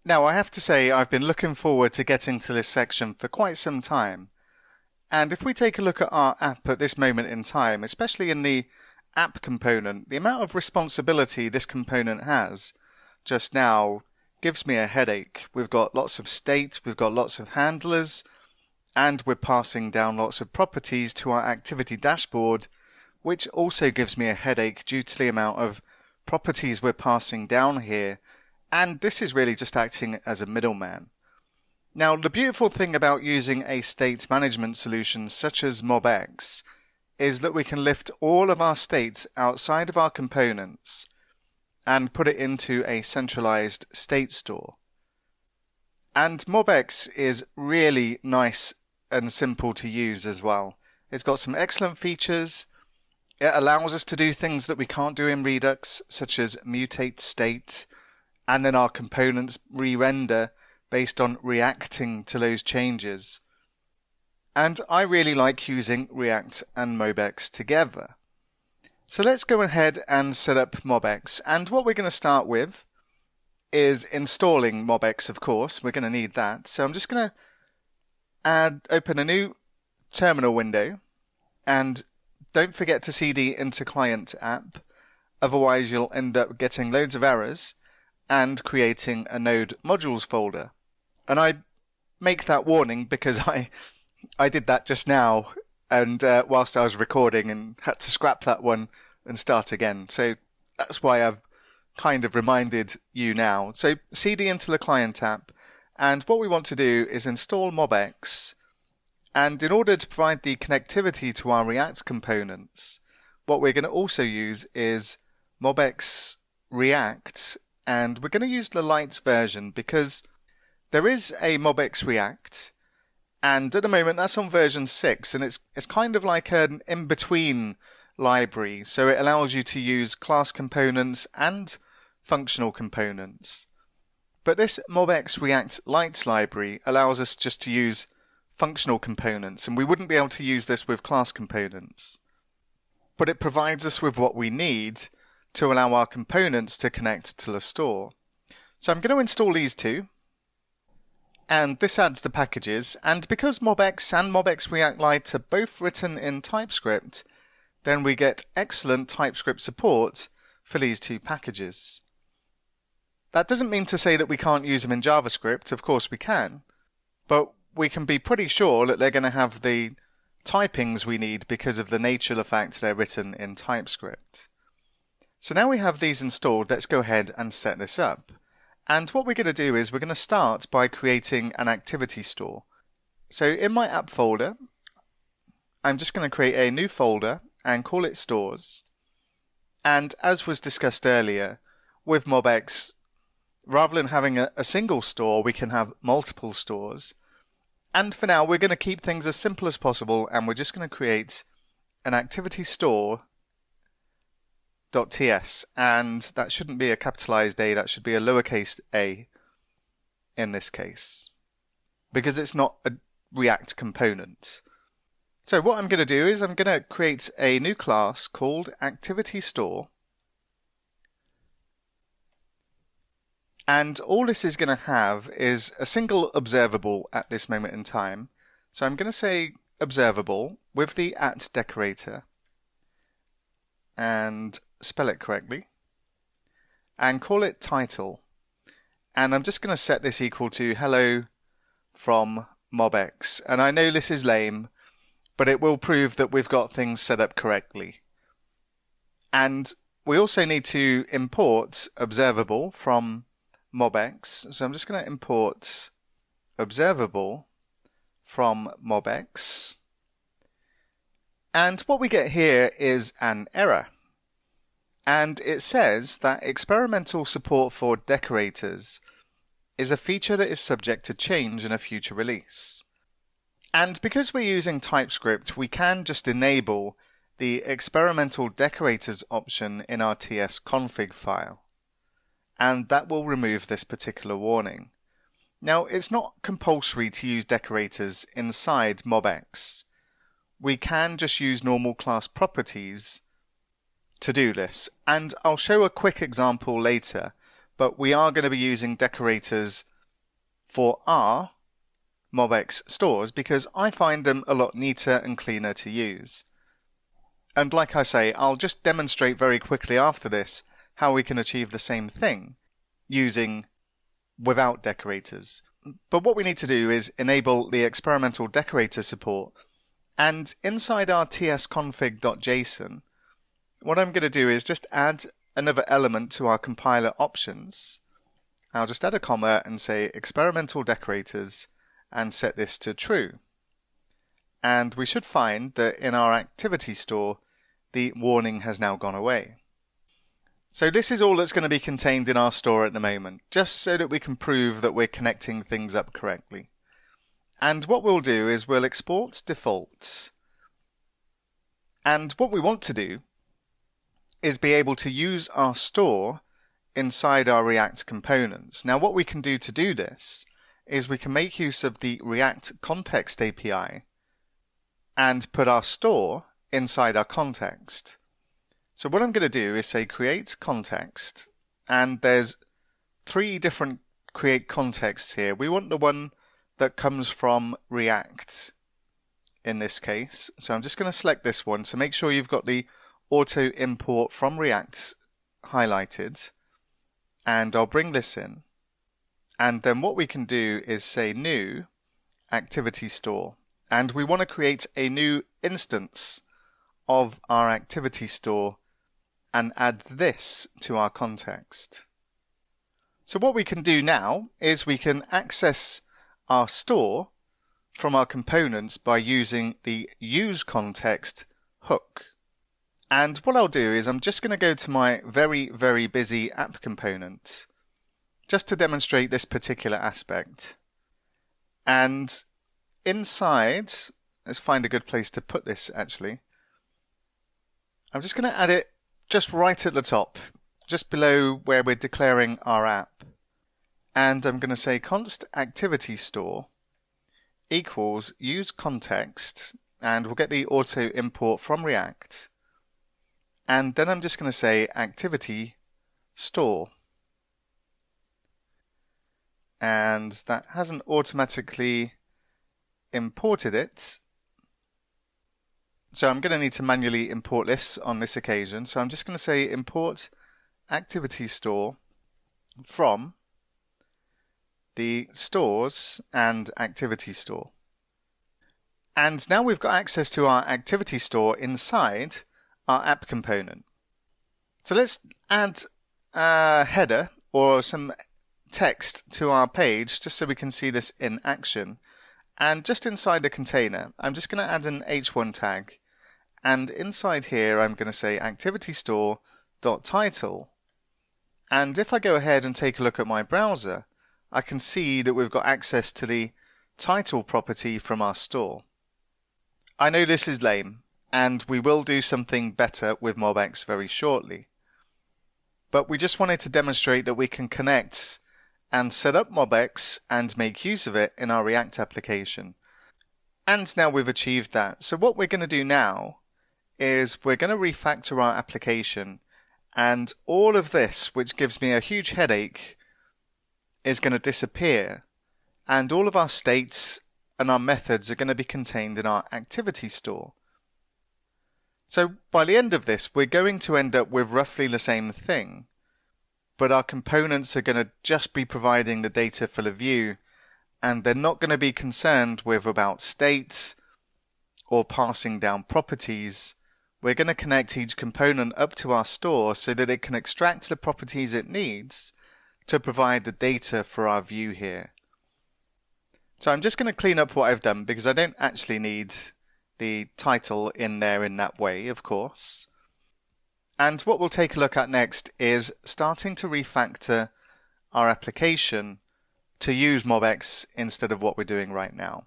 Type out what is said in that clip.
Now, I have to say I've been looking forward to getting to this section for quite some time. And if we take a look at our app at this moment in time, especially in the app component, the amount of responsibility this component has just now gives me a headache. We've got lots of state, we've got lots of handlers, and we're passing down lots of properties to our activity dashboard, which also gives me a headache due to the amount of properties we're passing down here. And this is really just acting as a middleman. Now, the beautiful thing about using a state management solution such as MobX is that we can lift all of our states outside of our components and put it into a centralized state store. And MobX is really nice and simple to use as well. It's got some excellent features. It allows us to do things that we can't do in Redux, such as mutate state, and then our components re-render based on reacting to those changes. And I really like using React and MobX together. So let's go ahead and set up MobX. And what we're going to start with is installing MobX, of course. We're going to need that. So I'm just going to open a new terminal window, and don't forget to cd into client app. Otherwise you'll end up getting loads of errors and creating a node modules folder. And I make that warning because I did that just now, and whilst I was recording, and had to scrap that one and start again. So that's why I've kind of reminded you now. So cd into the client app, and what we want to do is install MobX. And in order to provide the connectivity to our React components, what we're going to also use is MobX React, and we're going to use the light version because there is a MobX React, and at the moment that's on version 6, and it's kind of like an in-between library, so it allows you to use class components and functional components. But this MobX React Lite library allows us just to use functional components, and we wouldn't be able to use this with class components. But it provides us with what we need to allow our components to connect to the store. So I'm going to install these two. And this adds the packages, and because MobX and MobX React Lite are both written in TypeScript, then we get excellent TypeScript support for these two packages. That doesn't mean to say that we can't use them in JavaScript, of course we can, but we can be pretty sure that they're going to have the typings we need because of the nature of the fact they're written in TypeScript. So now we have these installed, let's go ahead and set this up. And what we're going to do is we're going to start by creating an activity store. So in my app folder, I'm just going to create a new folder and call it stores. And as was discussed earlier, with MobX, rather than having a single store, we can have multiple stores. And for now, we're going to keep things as simple as possible, and we're just going to create an activity store .ts, and that shouldn't be a capitalized A, that should be a lowercase a in this case, because it's not a React component. So what I'm going to do is I'm going to create a new class called activity store, and all this is going to have is a single observable at this moment in time. So I'm going to say observable with the @decorator and spell it correctly, and call it title. And I'm just going to set this equal to hello from MobX. And I know this is lame, but it will prove that we've got things set up correctly. And we also need to import observable from MobX. So I'm just going to import observable from MobX. And what we get here is an error. And it says that experimental support for decorators is a feature that is subject to change in a future release. And because we're using TypeScript, we can just enable the experimental decorators option in our tsconfig file. And that will remove this particular warning. Now, it's not compulsory to use decorators inside MobX. We can just use normal class properties to do this, and I'll show a quick example later, but we are going to be using decorators for our MobX stores because I find them a lot neater and cleaner to use. And like I say, I'll just demonstrate very quickly after this how we can achieve the same thing using without decorators. But what we need to do is enable the experimental decorator support, and inside our tsconfig.json, what I'm going to do is just add another element to our compiler options. I'll just add a comma and say experimental decorators and set this to true. And we should find that in our activity store, the warning has now gone away. So this is all that's going to be contained in our store at the moment, just so that we can prove that we're connecting things up correctly. And what we'll do is we'll export defaults. And what we want to do is be able to use our store inside our React components. Now what we can do to do this is we can make use of the React context API and put our store inside our context. So what I'm going to do is say create context, and there's 3 different create contexts here. We want the one that comes from React in this case. So I'm just going to select this one. So make sure you've got the auto import from React highlighted, and I'll bring this in. And then what we can do is say new activity store, and we want to create a new instance of our activity store and add this to our context. So what we can do now is we can access our store from our components by using the useContext hook. And what I'll do is I'm just going to go to my very, very busy app component just to demonstrate this particular aspect. And inside, let's find a good place to put this actually. I'm just going to add it just right at the top, just below where we're declaring our app. And I'm going to say const activity store equals use context, and we'll get the auto import from React. And then I'm just going to say activity store. And that hasn't automatically imported it. So I'm going to need to manually import this on this occasion. So I'm just going to say import activity store from the stores and activity store. And now we've got access to our activity store inside our app component. So let's add a header or some text to our page just so we can see this in action. And just inside the container, I'm just going to add an h1 tag. And inside here, I'm going to say activity store.title. And if I go ahead and take a look at my browser, I can see that we've got access to the title property from our store. I know this is lame, and we will do something better with MobX very shortly. But we just wanted to demonstrate that we can connect and set up MobX and make use of it in our React application. And now we've achieved that. So what we're going to do now is we're going to refactor our application, and all of this, which gives me a huge headache, is going to disappear, and all of our states and our methods are going to be contained in our activity store. So by the end of this, we're going to end up with roughly the same thing, but our components are going to just be providing the data for the view, and they're not going to be concerned with about states or passing down properties. We're going to connect each component up to our store so that it can extract the properties it needs to provide the data for our view here. So I'm just going to clean up what I've done because I don't actually need the title in there in that way, of course. And what we'll take a look at next is starting to refactor our application to use MobX instead of what we're doing right now.